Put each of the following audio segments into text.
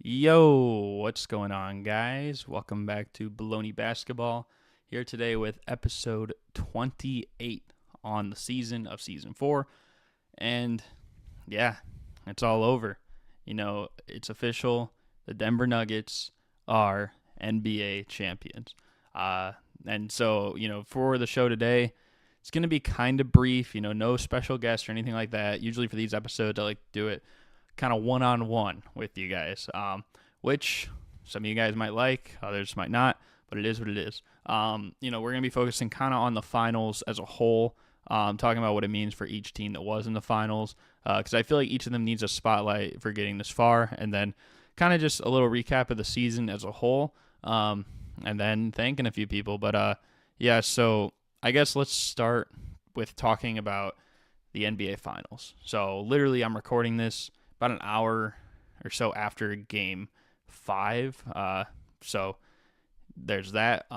Yo, what's going on, guys? Welcome back to Bullony Basketball. Here today with episode 28 on the season of season 4. And yeah, it's all over. It's official. The Denver Nuggets are NBA champions. And so, for the show today, it's going to be kind of brief, no special guests or anything like that. Usually for these episodes, I like to do it kind of one-on-one with you guys, which some of you guys might like, others might not, but it is what it is. We're going to be focusing kind of on the finals as a whole, talking about what it means for each team that was in the finals, because I feel like each of them needs a spotlight for getting this far, and then kind of just a little recap of the season as a whole, and then thanking a few people. But so I guess let's start with talking about the NBA Finals. So literally I'm recording this about an hour or so after game 5. So there's that.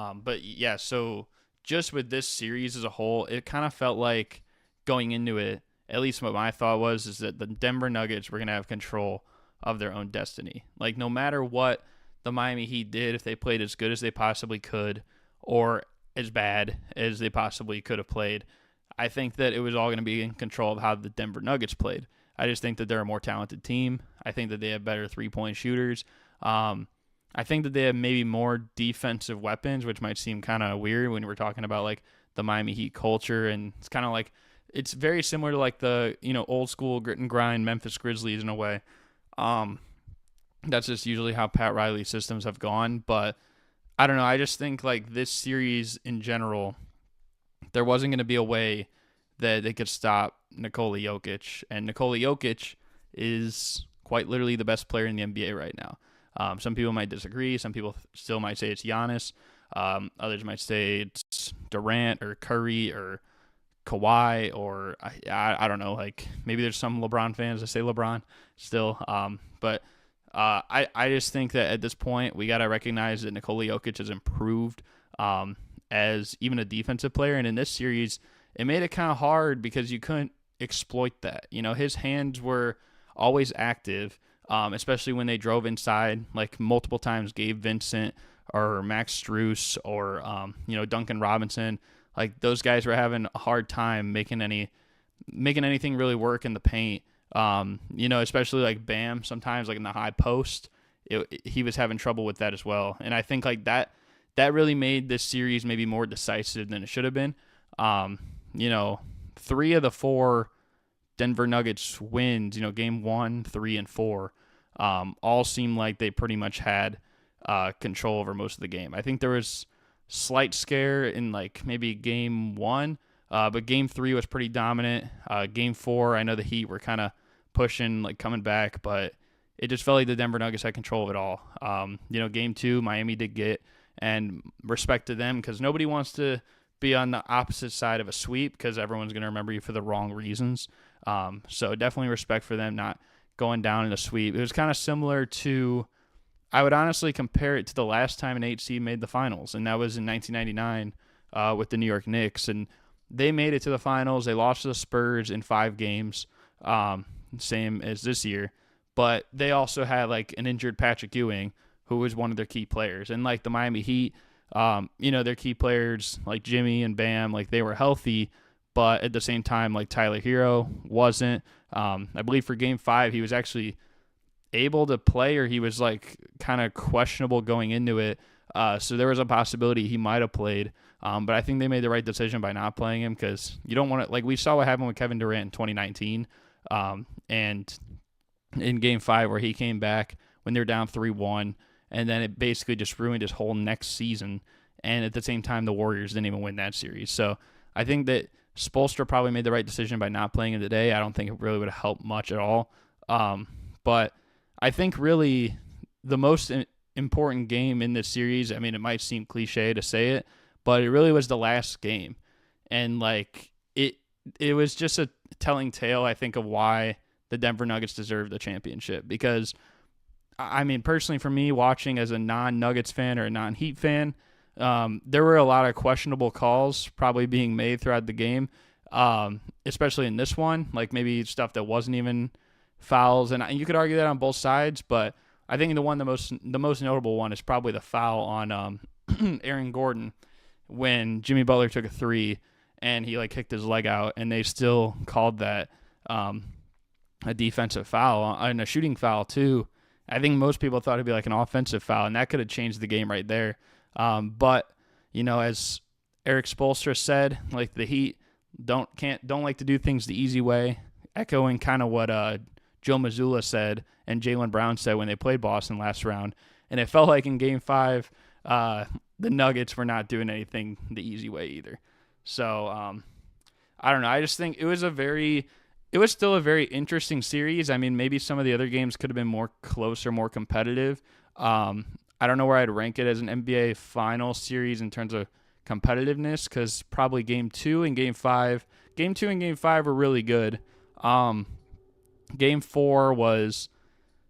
So just with this series as a whole, it kind of felt like going into it, at least what my thought was, is that the Denver Nuggets were going to have control of their own destiny. Like, no matter what the Miami Heat did, if they played as good as they possibly could or as bad as they possibly could have played, I think that it was all going to be in control of how the Denver Nuggets played. I just think that they're a more talented team. I think that they have better three-point shooters. I think that they have maybe more defensive weapons, which might seem kind of weird when we're talking about like the Miami Heat culture, and it's kind of like it's very similar to like the old school grit and grind Memphis Grizzlies in a way. That's just usually how Pat Riley's systems have gone, but I don't know. I just think like this series in general, there wasn't going to be a way that they could stop Nikola Jokic. And Nikola Jokic is quite literally the best player in the NBA right now. Some people might disagree. Some people still might say it's Giannis. Others might say it's Durant or Curry or Kawhi or I don't know. Like maybe there's some LeBron fans that say LeBron still. But I just think that at this point we got to recognize that Nikola Jokic has improved as even a defensive player. And in this series, it made it kind of hard because you couldn't exploit that. His hands were always active, especially when they drove inside, like multiple times Gabe Vincent or Max Strus or, Duncan Robinson. Like those guys were having a hard time making anything really work in the paint. Especially like Bam sometimes like in the high post, he was having trouble with that as well. And I think like that really made this series maybe more decisive than it should have been. 3 of the 4 Denver Nuggets wins, game 1, 3, and 4, all seemed like they pretty much had control over most of the game. I think there was slight scare in like maybe game 1, but game 3 was pretty dominant. Game 4, I know the Heat were kind of pushing, like coming back, but it just felt like the Denver Nuggets had control of it all. Game 2, Miami did get, and respect to them because nobody wants to be on the opposite side of a sweep because everyone's going to remember you for the wrong reasons. So definitely respect for them not going down in a sweep. It was kind of similar to, I would honestly compare it to the last time an 8 seed made the finals, and that was in 1999 with the New York Knicks. And they made it to the finals. They lost to the Spurs in 5 games, same as this year. But they also had like an injured Patrick Ewing, who was one of their key players. And like the Miami Heat, their key players like Jimmy and Bam, like they were healthy, but at the same time, like Tyler Hero wasn't. I believe for game 5, he was actually able to play, or he was like kind of questionable going into it. So there was a possibility he might have played. But I think they made the right decision by not playing him because you don't want to, like we saw what happened with Kevin Durant in 2019. And in game 5 where he came back when they were down 3-1, and then it basically just ruined his whole next season. And at the same time, the Warriors didn't even win that series. So I think that Spoelstra probably made the right decision by not playing him today. I don't think it really would have helped much at all. But I think really the most important game in this series, I mean, it might seem cliche to say it, but it really was the last game. And like it was just a telling tale, I think, of why the Denver Nuggets deserve the championship. Because I mean, personally for me, watching as a non-Nuggets fan or a non-Heat fan, there were a lot of questionable calls probably being made throughout the game, especially in this one, like maybe stuff that wasn't even fouls. And you could argue that on both sides, but I think the most notable one is probably the foul on Aaron Gordon when Jimmy Butler took a three and he like kicked his leg out, and they still called that a defensive foul and a shooting foul too. I think most people thought it'd be like an offensive foul, and that could have changed the game right there. But as Eric Spoelstra said, like the Heat don't like to do things the easy way, echoing kind of what Joe Mazzulla said and Jaylen Brown said when they played Boston last round. And it felt like in Game 5, the Nuggets were not doing anything the easy way either. So I don't know. I just think it was still a very interesting series. I mean, maybe some of the other games could have been more close or more competitive. I don't know where I'd rank it as an NBA final series in terms of competitiveness, because probably Game 2 and Game 5 were really good. Game 4 was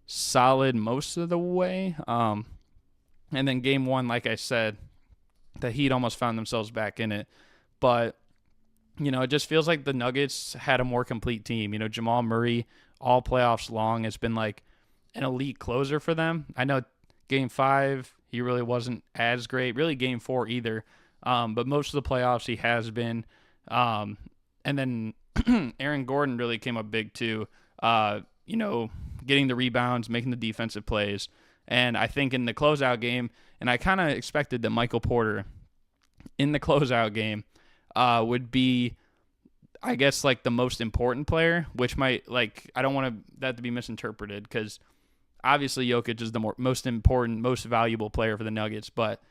solid most of the way. And then Game 1, like I said, the Heat almost found themselves back in it. But, it just feels like the Nuggets had a more complete team. Jamal Murray, all playoffs long, has been like an elite closer for them. I know Game 5, he really wasn't as great. Really Game 4 either. But most of the playoffs he has been. And then Aaron Gordon really came up big too. Getting the rebounds, making the defensive plays. And I think in the closeout game, and I kind of expected that Michael Porter in the closeout game would be, I guess, like the most important player, which might, like, I don't want that to be misinterpreted, because obviously Jokic is the most important, most valuable player for the Nuggets. But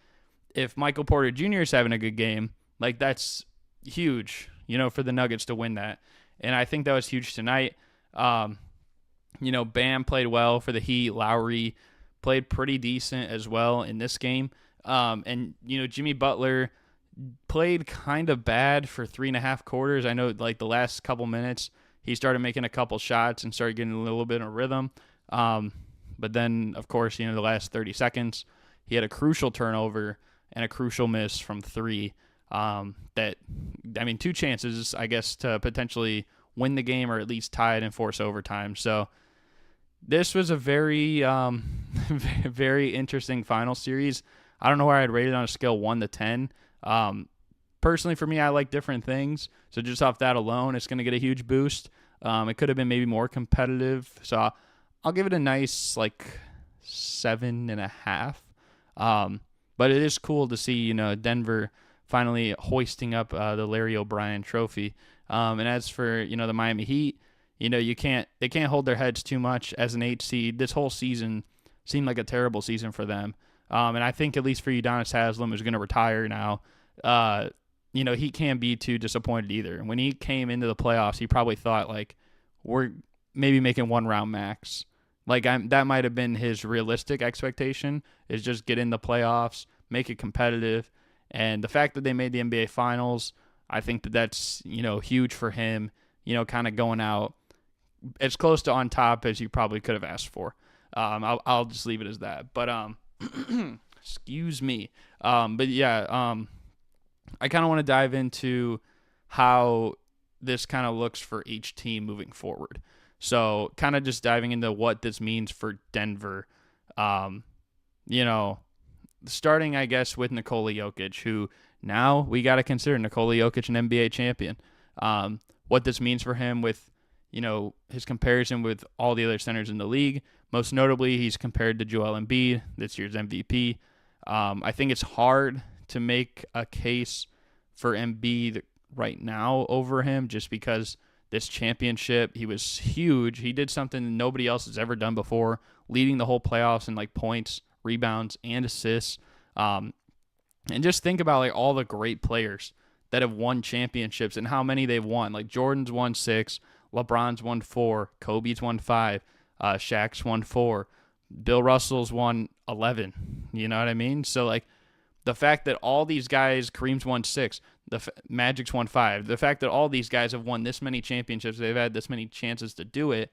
if Michael Porter Jr. is having a good game, like, that's huge, for the Nuggets to win that. And I think that was huge tonight. Bam played well for the Heat. Lowry played pretty decent as well in this game. And Jimmy Butler played kind of bad for 3.5 quarters. I know, like, the last couple minutes, he started making a couple shots and started getting a little bit of rhythm. But then, of course, the last 30 seconds, he had a crucial turnover and a crucial miss from three. Two chances, I guess, to potentially win the game or at least tie it and force overtime. So this was a very, very interesting final series. I don't know where I'd rate it on a scale 1 to 10. Personally, for me, I like different things. So just off that alone, it's going to get a huge boost. It could have been maybe more competitive. So I'll give it a nice, 7.5. But it is cool to see, Denver finally hoisting up the Larry O'Brien trophy. And as for, the Miami Heat, they can't hold their heads too much as an 8 seed. This whole season seemed like a terrible season for them. And I think at least for Udonis Haslem, who's going to retire now, he can't be too disappointed either. When he came into the playoffs, he probably thought, we're maybe making one round max. That might have been his realistic expectation, is just get in the playoffs, make it competitive. And the fact that they made the NBA Finals, I think that's, huge for him, kind of going out as close to on top as you probably could have asked for. I'll just leave it as that. But, excuse me. But yeah, I kind of want to dive into how this kind of looks for each team moving forward. So kind of just diving into what this means for Denver. Starting, I guess, with Nikola Jokic, who now we got to consider Nikola Jokic an NBA champion. What this means for him with, his comparison with all the other centers in the league. Most notably, he's compared to Joel Embiid, this year's MVP. I think it's hard to make a case for Embiid right now over him, just because this championship, he was huge. He did something nobody else has ever done before, leading the whole playoffs in points, rebounds, and assists. And just think about all the great players that have won championships and how many they've won. Jordan's won 6, LeBron's won 4, Kobe's won 5, Shaq's won 4, Bill Russell's won 11. You know what I mean? So the fact that all these guys, Kareem's won 6, Magic's won 5. The fact that all these guys have won this many championships, they've had this many chances to do it.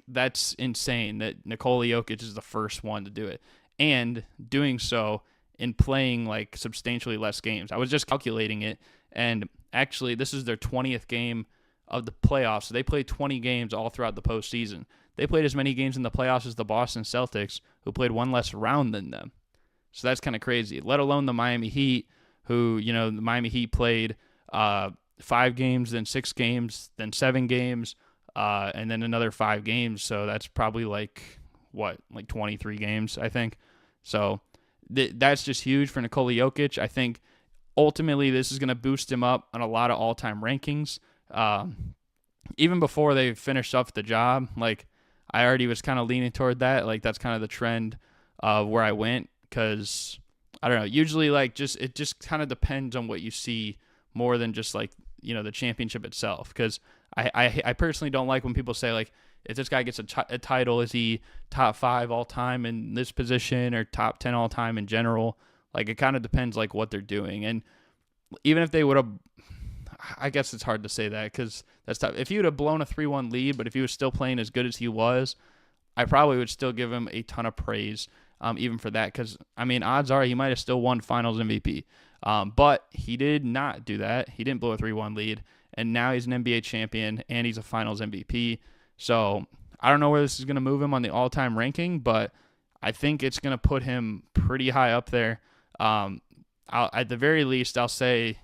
That's insane that Nikola Jokic is the first one to do it, and doing so in playing substantially less games. I was just calculating it, and actually this is their 20th game of the playoffs. So they played 20 games all throughout the postseason. they played as many games in the playoffs as the Boston Celtics, who played one less round than them. So that's kind of crazy, let alone the Miami Heat, who, the Miami Heat played 5 games, then 6 games, then 7 games, and then another 5 games. So that's probably like 23 games, I think. So that's just huge for Nikola Jokic. I think ultimately this is going to boost him up on a lot of all-time rankings. Even before they finished up the job, like I already was kind of leaning toward that. Like that's kind of the trend of where I went, because I don't know. Usually, like it just kind of depends on what you see more than just like the championship itself. Because I personally don't like when people say like, if this guy gets a title, is he top 5 all time in this position or top 10 all time in general? Like it kind of depends like what they're doing. And even if they would have, I guess it's hard to say that because that's tough. If he would have blown a 3-1 lead, but if he was still playing as good as he was, I probably would still give him a ton of praise, even for that. Because, I mean, odds are he might have still won Finals MVP. But he did not do that. He didn't blow a 3-1 lead. And now he's an NBA champion, and he's a Finals MVP. So I don't know where this is going to move him on the all-time ranking, but I think it's going to put him pretty high up there. At the very least, I'll say,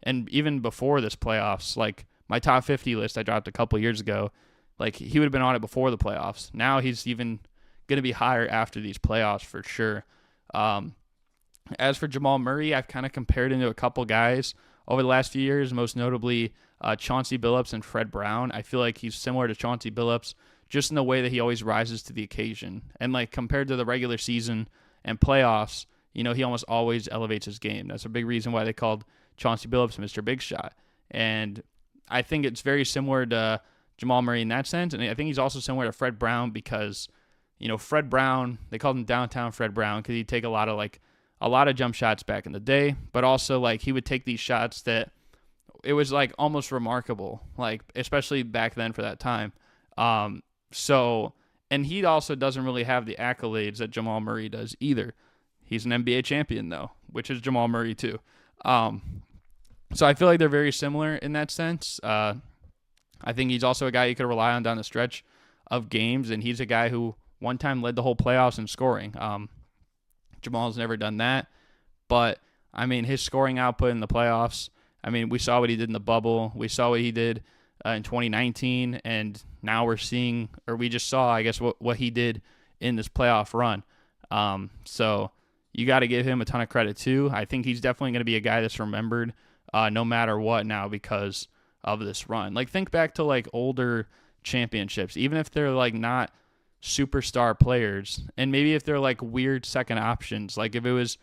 and even before this playoffs, like my top 50 list I dropped a couple years ago, like he would have been on it before the playoffs. Now he's even going to be higher after these playoffs for sure. As for Jamal Murray, I've kind of compared him to a couple guys over the last few years, most notably Chauncey Billups and Fred Brown. I feel like he's similar to Chauncey Billups just in the way that he always rises to the occasion. And like compared to the regular season and playoffs, he almost always elevates his game. That's a big reason why they called Chauncey Billups Mr. Big Shot. And I think it's very similar to Jamal Murray in that sense. And I think he's also similar to Fred Brown because, Fred Brown, they called him Downtown Fred Brown because he'd take a lot of jump shots back in the day, but also like he would take these shots that it was like almost remarkable, like especially back then for that time. And he also doesn't really have the accolades that Jamal Murray does either. He's an NBA champion though, which is Jamal Murray too. So I feel like they're very similar in that sense. I think he's also a guy you could rely on down the stretch of games, and he's a guy who one time led the whole playoffs in scoring. Jamal's never done that, but I mean his scoring output in the playoffs, I mean we saw what he did in the bubble, we saw what he did in 2019, and now we just saw, I guess, what he did in this playoff run. So you got to give him a ton of credit too. I think he's definitely going to be a guy that's remembered no matter what now because of this run. Like think back to like older championships, even if they're like not superstar players, and maybe if they're like weird second options, like if it was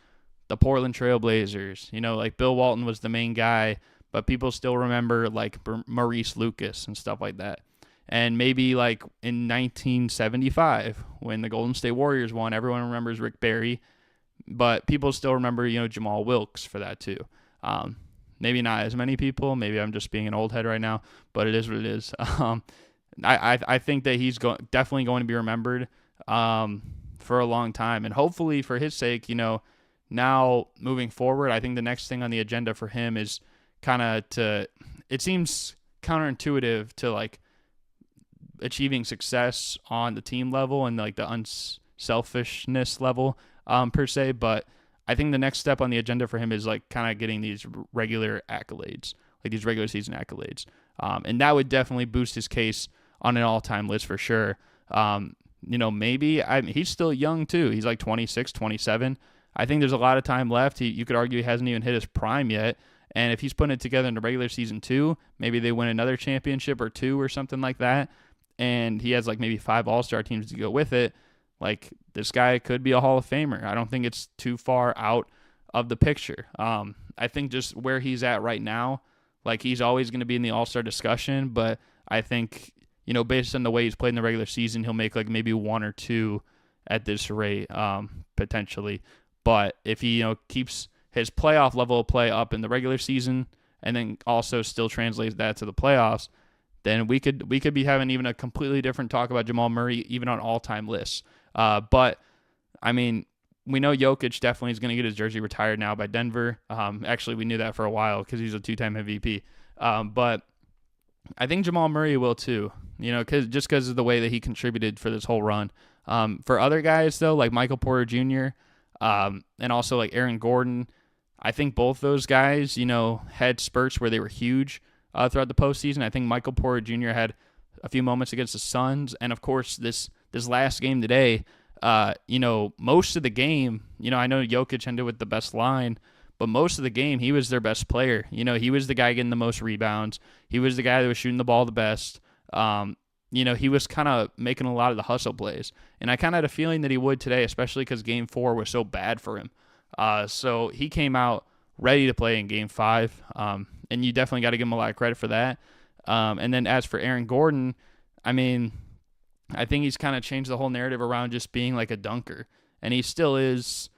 the Portland Trail Blazers, like Bill Walton was the main guy, but people still remember like Maurice Lucas and stuff like that. And maybe like in 1975 when the Golden State Warriors won, everyone remembers Rick Barry, but people still remember, Jamal Wilkes for that too. Maybe not as many people, maybe I'm just being an old head right now, but it is what it is. I think that he's definitely going to be remembered for a long time. And hopefully for his sake, now moving forward, I think the next thing on the agenda for him is it seems counterintuitive to like achieving success on the team level and like the unselfishness level per se. But I think the next step on the agenda for him is like kind of getting these regular accolades, like these regular season accolades. And that would definitely boost his case on an all-time list for sure. Maybe he's still young too. He's like 26, 27. I think there's a lot of time left. You could argue he hasn't even hit his prime yet. And if he's putting it together in the regular season too, maybe they win another championship or 2 or something like that. And he has like maybe 5 all-star teams to go with it. Like this guy could be a Hall of Famer. I don't think it's too far out of the picture. I think just where he's at right now, like he's always going to be in the all-star discussion, but I think, based on the way he's played in the regular season, he'll make like maybe 1 or 2 at this rate, potentially. But if he, keeps his playoff level of play up in the regular season and then also still translates that to the playoffs, then we could be having even a completely different talk about Jamal Murray, even on all-time lists. But, I mean, we know Jokic definitely is going to get his jersey retired now by Denver. Actually, we knew that for a while because he's a 2-time MVP. But I think Jamal Murray will too. Because of the way that he contributed for this whole run. For other guys though, like Michael Porter Jr. And also like Aaron Gordon, I think both those guys, had spurts where they were huge throughout the postseason. I think Michael Porter Jr. had a few moments against the Suns, and of course this last game today. Most of the game, I know Jokic ended with the best line, but most of the game he was their best player. He was the guy getting the most rebounds. He was the guy that was shooting the ball the best. He was kind of making a lot of the hustle plays, and I kind of had a feeling that he would today, especially because Game 4 was so bad for him. So he came out ready to play in Game 5, and you definitely got to give him a lot of credit for that. And then as for Aaron Gordon, I mean, I think he's kind of changed the whole narrative around just being like a dunker, and he still is,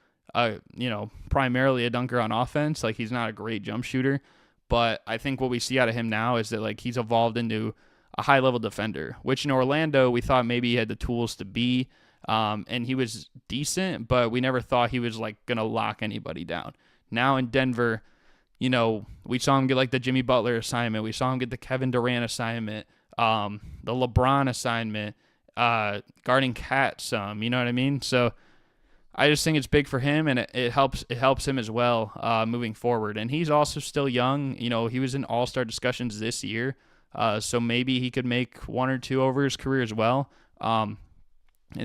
primarily a dunker on offense. Like, he's not a great jump shooter, but I think what we see out of him now is that like he's evolved into a high-level defender, which in Orlando we thought maybe he had the tools to be, and he was decent, but we never thought he was like going to lock anybody down. Now in Denver, we saw him get like the Jimmy Butler assignment. We saw him get the Kevin Durant assignment, the LeBron assignment, guarding Cat some, you know what I mean? So I just think it's big for him, and it helps him as well moving forward. And he's also still young. He was in all-star discussions this year, so maybe he could make one or two over his career as well. And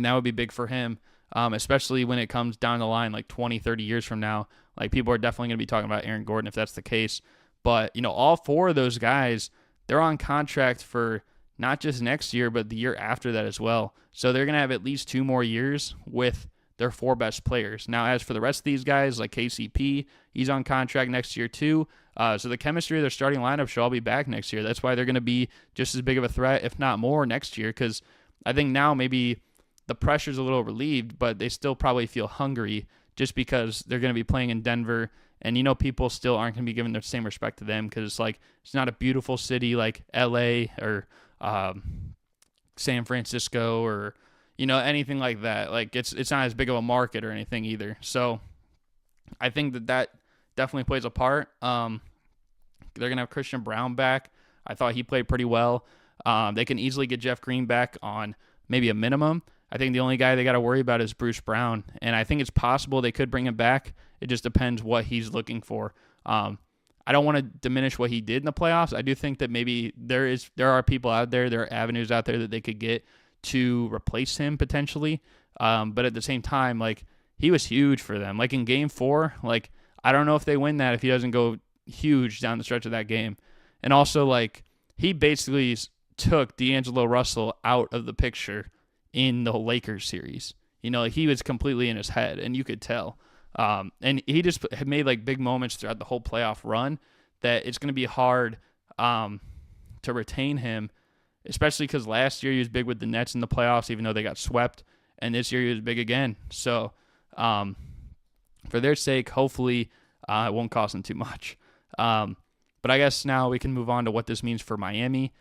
that would be big for him, especially when it comes down the line like 20, 30 years from now. Like, people are definitely going to be talking about Aaron Gordon if that's the case. But, all four of those guys, they're on contract for not just next year, but the year after that as well. So they're going to have at least 2 more years with their 4 best players. Now, as for the rest of these guys, like KCP, he's on contract next year too. So the chemistry of their starting lineup should all be back next year. That's why they're going to be just as big of a threat, if not more, next year. Because I think now maybe the pressure's a little relieved, but they still probably feel hungry just because they're going to be playing in Denver. And, people still aren't going to be giving the same respect to them because it's not a beautiful city like LA or San Francisco or, anything like that. Like, it's not as big of a market or anything either. So I think that definitely plays a part. They're going to have Christian Brown back. I thought he played pretty well. They can easily get Jeff Green back on maybe a minimum. I think the only guy they got to worry about is Bruce Brown, and I think it's possible they could bring him back. It just depends what he's looking for. I don't want to diminish what he did in the playoffs. I do think that maybe there are people out there, there are avenues out there that they could get to replace him potentially. But at the same time, like, he was huge for them. Like in Game 4, like, I don't know if they win that if he doesn't go huge down the stretch of that game. And also, like, he basically took D'Angelo Russell out of the picture in the Lakers series. Like, he was completely in his head, and you could tell. And he just had made like big moments throughout the whole playoff run that it's going to be hard to retain him, especially because last year he was big with the Nets in the playoffs, even though they got swept, and this year he was big again. So for their sake, hopefully it won't cost them too much. But I guess now we can move on to what this means for Miami.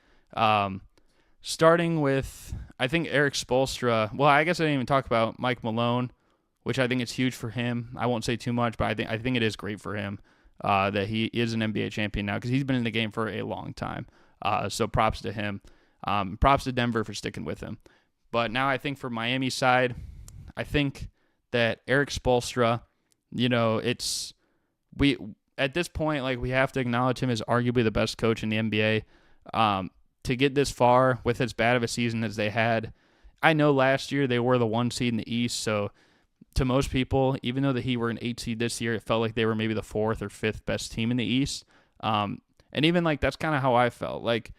Starting with, I think, Eric Spoelstra. Well, I guess I didn't even talk about Mike Malone, which I think is huge for him. I won't say too much, but I think it is great for him that he is an NBA champion now because he's been in the game for a long time. So props to him. Props to Denver for sticking with him. But now I think for Miami's side, I think that Eric Spoelstra, at this point, like, we have to acknowledge him as arguably the best coach in the NBA. To get this far with as bad of a season as they had, I know last year they were the 1 seed in the East, so to most people, even though the Heat were an 8 seed this year, it felt like they were maybe the 4th or 5th best team in the East. And even like that's kind of how I felt. Like,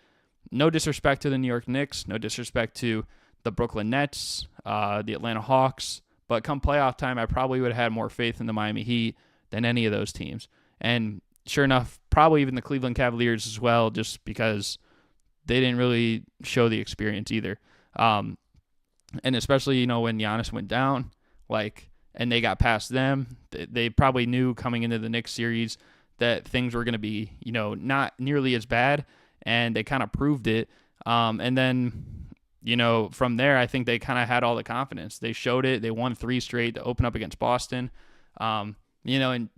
no disrespect to the New York Knicks, no disrespect to the Brooklyn Nets, the Atlanta Hawks, but come playoff time, I probably would have had more faith in the Miami Heat than any of those teams. And sure enough, probably even the Cleveland Cavaliers as well, just because they didn't really show the experience either. And especially, when Giannis went down, and they got past them, they probably knew coming into the Knicks series that things were going to be, not nearly as bad, and they kind of proved it. And then, from there, I think they kind of had all the confidence. They showed it. They won 3 straight to open up against Boston. And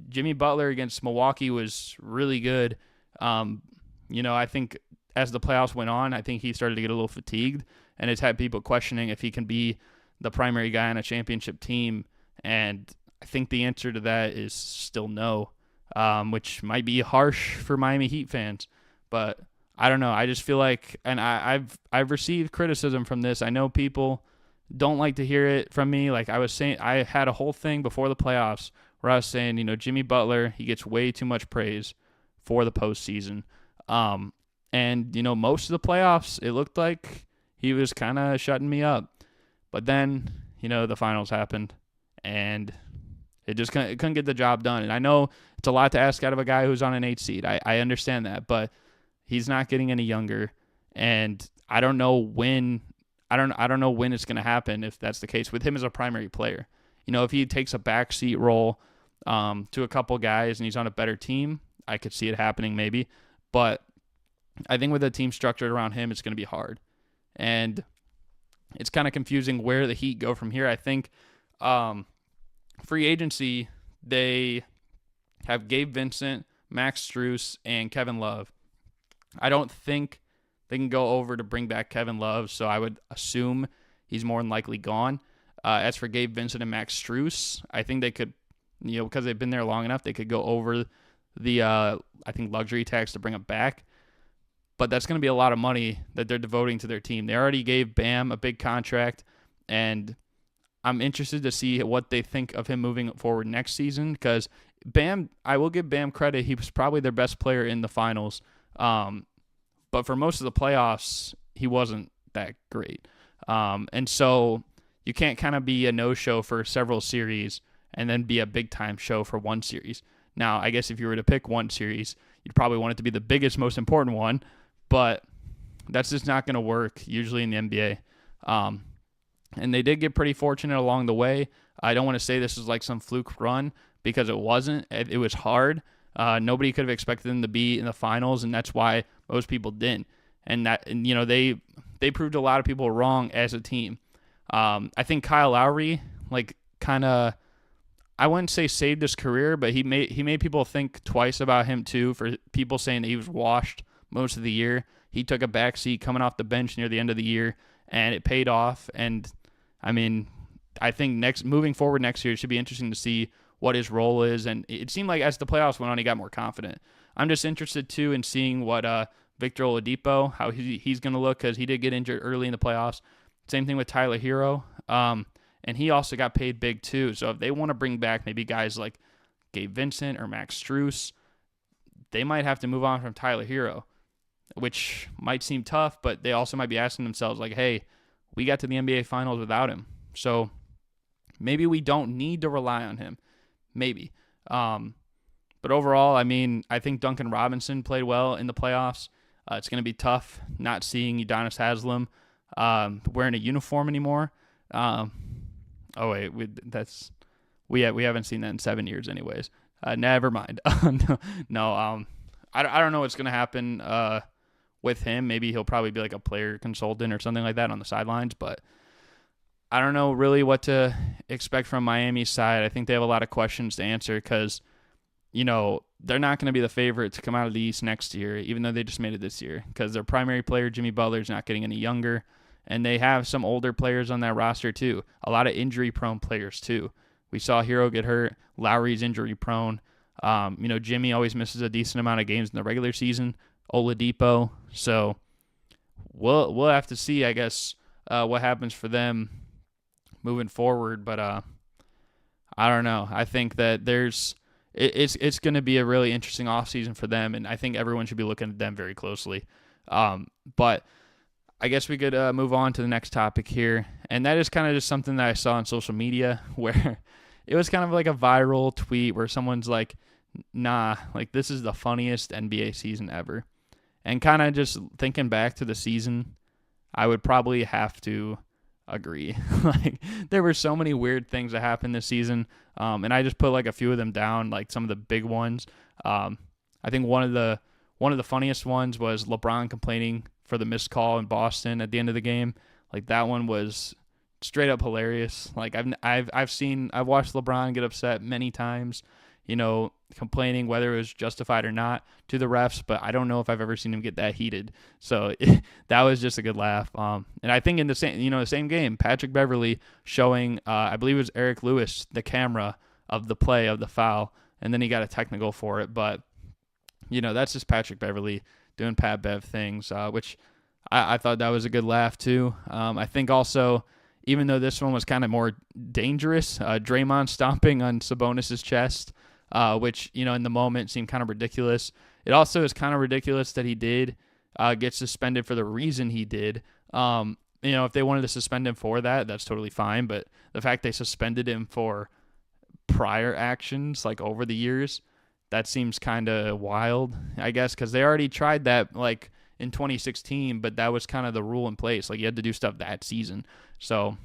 Jimmy Butler against Milwaukee was really good. I think as the playoffs went on, I think he started to get a little fatigued, and it's had people questioning if he can be the primary guy on a championship team. And I think the answer to that is still no, which might be harsh for Miami Heat fans. But I don't know. I just feel like, and I've received criticism from this. I know people don't like to hear it from me. Like I was saying, I had a whole thing before the playoffs where I was saying, Jimmy Butler, he gets way too much praise for the postseason. And most of the playoffs, it looked like he was kind of shutting me up. But then, the finals happened, and it couldn't get the job done. And I know it's a lot to ask out of a guy who's on an 8 seed. I understand that, but he's not getting any younger, and I don't know when. I don't know when it's going to happen if that's the case with him as a primary player. If he takes a backseat role to a couple guys and he's on a better team, I could see it happening maybe. But I think with a team structured around him, it's going to be hard. And it's kind of confusing where the Heat go from here. I think free agency, they have Gabe Vincent, Max Strus, and Kevin Love. I don't think they can go over to bring back Kevin Love, so I would assume he's more than likely gone. As for Gabe Vincent and Max Strus, I think they could, because they've been there long enough, they could go over the, I think, luxury tax to bring them back. But that's going to be a lot of money that they're devoting to their team. They already gave Bam a big contract, and I'm interested to see what they think of him moving forward next season, because Bam, I will give Bam credit, he was probably their best player in the finals. But for most of the playoffs, he wasn't that great. And so you can't kind of be a no-show for several series and then be a big-time show for one series. Now, I guess if you were to pick one series, you'd probably want it to be the biggest, most important one, but that's just not going to work usually in the NBA. And they did get pretty fortunate along the way. I don't want to say this is like some fluke run, because it wasn't. It was hard. Nobody could have expected them to be in the finals, and that's why most people didn't. And they proved a lot of people wrong as a team. I think Kyle Lowry, I wouldn't say saved his career, but he made people think twice about him too, for people saying that he was washed most of the year. He took a backseat coming off the bench near the end of the year, and it paid off. And I think moving forward next year, it should be interesting to see what his role is. And it seemed like as the playoffs went on, he got more confident. I'm just interested too in seeing what Victor Oladipo, how he's going to look, because he did get injured early in the playoffs. Same thing with Tyler Hero. And he also got paid big too. So if they want to bring back maybe guys like Gabe Vincent or Max Strus, they might have to move on from Tyler Hero, which might seem tough, but they also might be asking themselves like, hey, we got to the NBA Finals without him. So maybe we don't need to rely on him. Maybe. But overall, I think Duncan Robinson played well in the playoffs. It's going to be tough not seeing Udonis Haslem wearing a uniform anymore. We haven't seen that in 7 years anyways. Never mind. No. I don't know what's going to happen with him. Maybe he'll probably be like a player consultant or something like that on the sidelines, but I don't know really what to expect from Miami's side. I think they have a lot of questions to answer, because they're not going to be the favorite to come out of the East next year, even though they just made it this year, because their primary player, Jimmy Butler, is not getting any younger, and they have some older players on that roster too. A lot of injury-prone players too. We saw Hero get hurt. Lowry's injury-prone. Jimmy always misses a decent amount of games in the regular season. Oladipo. So we'll have to see, I guess, what happens for them moving forward. But I don't know. I think that it's going to be a really interesting offseason for them, and I think everyone should be looking at them very closely. But I guess we could move on to the next topic here, and that is kind of just something that I saw on social media where it was kind of like a viral tweet where someone's like, nah, like this is the funniest NBA season ever. And kind of just thinking back to the season, I would probably have to agree. Like there were so many weird things that happened this season, and I just put like a few of them down, like some of the big ones. I think one of the funniest ones was LeBron complaining for the missed call in Boston at the end of the game. Like that one was straight up hilarious. Like I've watched LeBron get upset many times. complaining whether it was justified or not to the refs, but I don't know if I've ever seen him get that heated. So that was just a good laugh. And I think in the same game, Patrick Beverley showing, I believe it was Eric Lewis, the camera of the play of the foul, and then he got a technical for it. But, that's just Patrick Beverley doing Pat Bev things, which I thought that was a good laugh too. I think also, even though this one was kind of more dangerous, Draymond stomping on Sabonis's chest, which, in the moment seemed kind of ridiculous. It also is kind of ridiculous that he did get suspended for the reason he did. If they wanted to suspend him for that, that's totally fine. But the fact they suspended him for prior actions, like over the years, that seems kind of wild, I guess, because they already tried that, like, in 2016, but that was kind of the rule in place. Like, you had to do stuff that season. So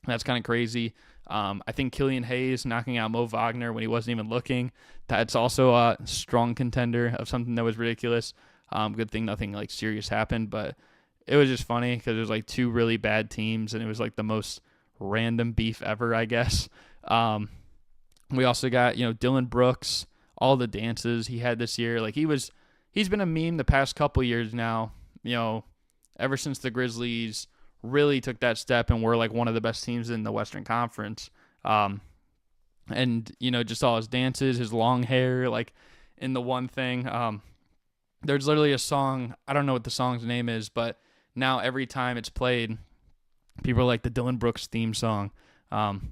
that's kind of crazy. I think Killian Hayes knocking out Mo Wagner when he wasn't even looking, that's also a strong contender of something that was ridiculous. Good thing nothing like serious happened, but it was just funny because it was like two really bad teams, and it was like the most random beef ever, I guess. We also got, Dylan Brooks, all the dances he had this year. Like, he's been a meme the past couple years now, ever since the Grizzlies really took that step and were like one of the best teams in the Western Conference. And, just all his dances, his long hair, like in the one thing. There's literally a song, I don't know what the song's name is, but now every time it's played, people are like the Dylan Brooks theme song. And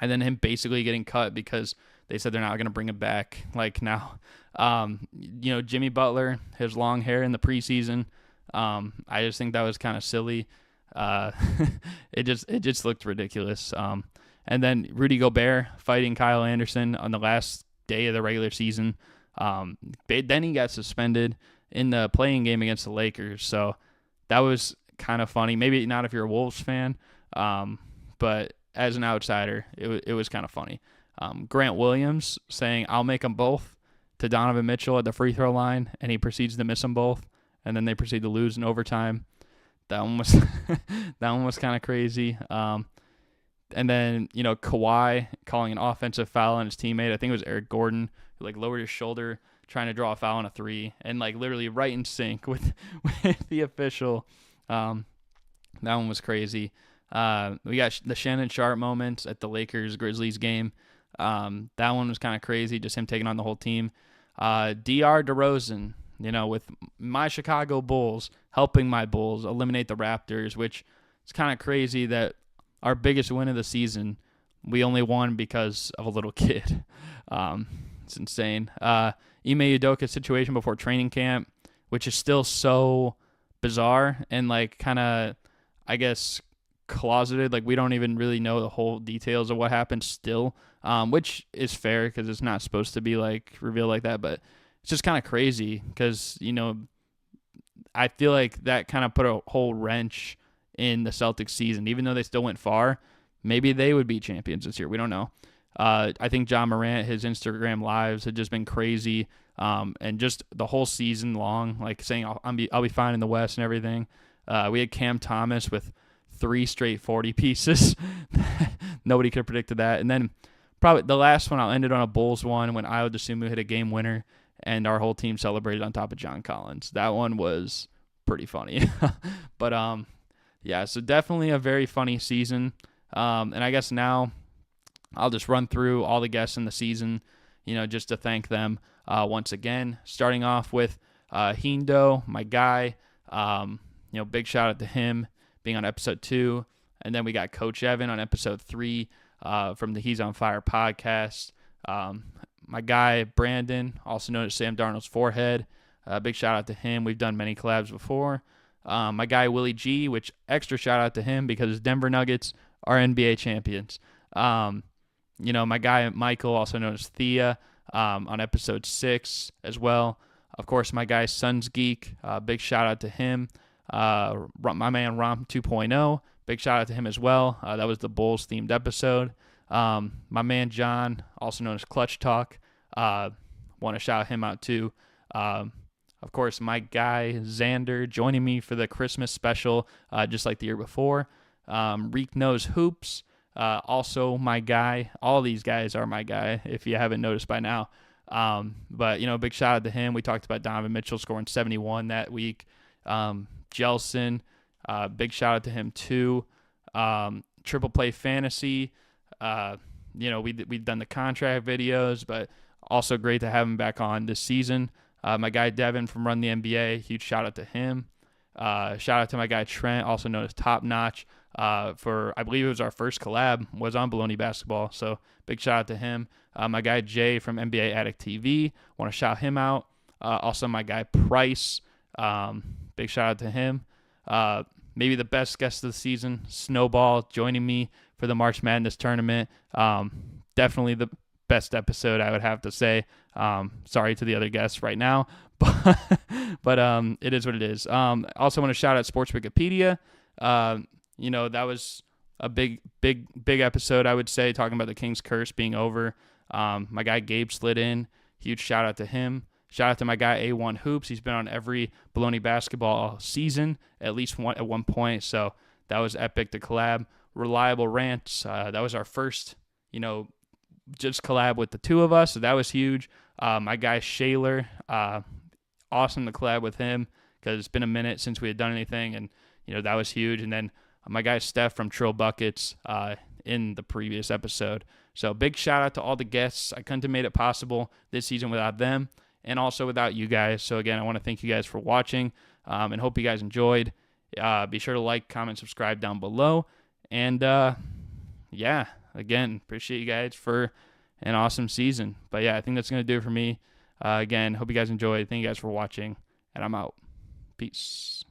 then him basically getting cut because they said they're not going to bring him back like now. Jimmy Butler, his long hair in the preseason. I just think that was kind of silly. It just looked ridiculous. And then Rudy Gobert fighting Kyle Anderson on the last day of the regular season. Then he got suspended in the playing game against the Lakers. So that was kind of funny. Maybe not if you're a Wolves fan, but as an outsider, it was kind of funny. Grant Williams saying, "I'll make them both," to Donovan Mitchell at the free throw line, and he proceeds to miss them both, and then they proceed to lose in overtime. That one was that one was kind of crazy. And then, Kawhi calling an offensive foul on his teammate. I think it was Eric Gordon, who like lowered his shoulder trying to draw a foul on a three, and like literally right in sync with the official. That one was crazy. We got the Shannon Sharp moment at the Lakers-Grizzlies game. That one was kind of crazy, just him taking on the whole team. D.R. DeRozan, with my Chicago Bulls, helping my Bulls eliminate the Raptors, which is kind of crazy that our biggest win of the season, we only won because of a little kid. It's insane. Ime Udoka's situation before training camp, which is still so bizarre and like kind of, I guess, closeted. Like, we don't even really know the whole details of what happened still, which is fair because it's not supposed to be like revealed like that, but it's just kind of crazy because, I feel like that kind of put a whole wrench in the Celtics season. Even though they still went far, maybe they would be champions this year. We don't know. I think John Morant, his Instagram lives had just been crazy, and just the whole season long, like saying I'll be fine in the West and everything. We had Cam Thomas with 3 straight 40 pieces. Nobody could have predicted that. And then probably the last one, I'll end it on a Bulls one when Ayo Dosunmu hit a game winner and our whole team celebrated on top of John Collins. That one was pretty funny. But yeah, so definitely a very funny season. And I guess now I'll just run through all the guests in the season, just to thank them once again. Starting off with Hindo, my guy. Big shout out to him being on episode 2. And then we got Coach Evan on episode 3 from the He's on Fire podcast. My guy, Brandon, also known as Sam Darnold's forehead. Big shout out to him. We've done many collabs before. My guy, Willie G, which extra shout out to him because his Denver Nuggets are NBA champions. My guy, Michael, also known as Thea, on episode 6 as well. Of course, my guy, Suns Geek. Big shout out to him. My man, Rom 2.0. Big shout out to him as well. That was the Bulls themed episode. My man, John, also known as Clutch Talk. Want to shout him out too. Of course, my guy, Xander, joining me for the Christmas special, just like the year before. Reek Knows Hoops. Also my guy. All these guys are my guy, if you haven't noticed by now. But, big shout out to him. We talked about Donovan Mitchell scoring 71 that week. Jelson, big shout out to him too. Triple Play Fantasy. We've done the contract videos, but also great to have him back on this season. My guy Devin from Run the NBA, huge shout out to him. Shout out to my guy Trent, also known as Top Notch, for, I believe it was our first collab, was on Bullony Basketball, so big shout out to him. My guy Jay from NBA Addict TV, want to shout him out. Also my guy Price, big shout out to him. Maybe the best guest of the season, Snowball, joining me for the March Madness tournament. Definitely the best episode, I would have to say. Sorry to the other guests right now, but it is what it is. Also want to shout out Sports Wikipedia. That was a big episode, I would say, talking about the King's Curse being over. My guy Gabe slid in. Huge shout out to him. Shout out to my guy A1 Hoops. He's been on every Bullony Basketball season, at least at one point. So that was epic to collab. Reliable Rants. That was our first, just collab with the two of us. So that was huge. My guy Shaler. Awesome to collab with him because it's been a minute since we had done anything. And, that was huge. And then my guy Steph from Trill Buckets in the previous episode. So big shout out to all the guests. I couldn't have made it possible this season without them. And also without you guys. So again, I want to thank you guys for watching and hope you guys enjoyed. Be sure to like, comment, subscribe down below. And again, appreciate you guys for an awesome season. But I think that's going to do it for me. Again, hope you guys enjoyed. Thank you guys for watching. And I'm out. Peace.